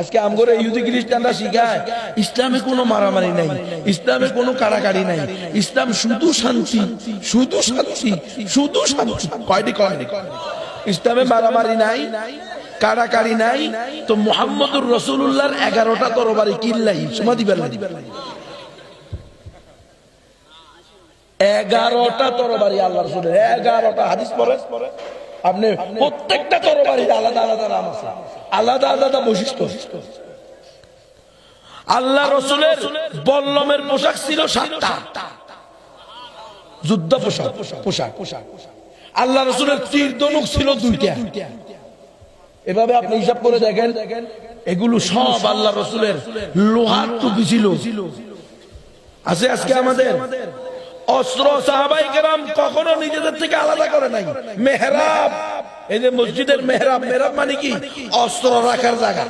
আজকে আমগরে ইহুদি খ্রিস্টানরা শিখায় ইসলামে কোনো মারামারি নাই, ইসলামে কোনো কাড়াকাড়ি নাই, ইসলাম শুধু শান্তি, শুধু শান্তি, শুধু শান্তি। কয়টি কয়? ইসলামে মারামারি নাই, কাড়াকাড়ি নাই। তো মুহাম্মদুর রাসূলুল্লাহর 11টা তরবারি কিল্লাই সমাধি বেলা 11টা তরবারি আল্লাহ রাসূলের 11টা হাদিস পড়ে আপনি প্রত্যেকটা তরবারির আলাদা আলাদা নাম আছে, আলাদা আলাদা বৈশিষ্ট্য। আল্লাহ রাসূলের বল্লমের পোশাক ছিল 7টা, যুদ্ধ পোশাক। আল্লাহ রাসূলের তীর ধনুক ছিল 2টা। এভাবে আপনি হিসাব করে দেখেন, এগুলো সব আল্লাহ রাসূলের লোহার টুপি ছিল। আছে আজকে আমাদের অস্ত্র সাহাবায়ে কেরাম কখনো নিজেদের থেকে আলাদা করে নাই। মেহরাব, এই যে মসজিদের মেহরাব, মেহরাব মানে কি? অস্ত্র রাখার জায়গা।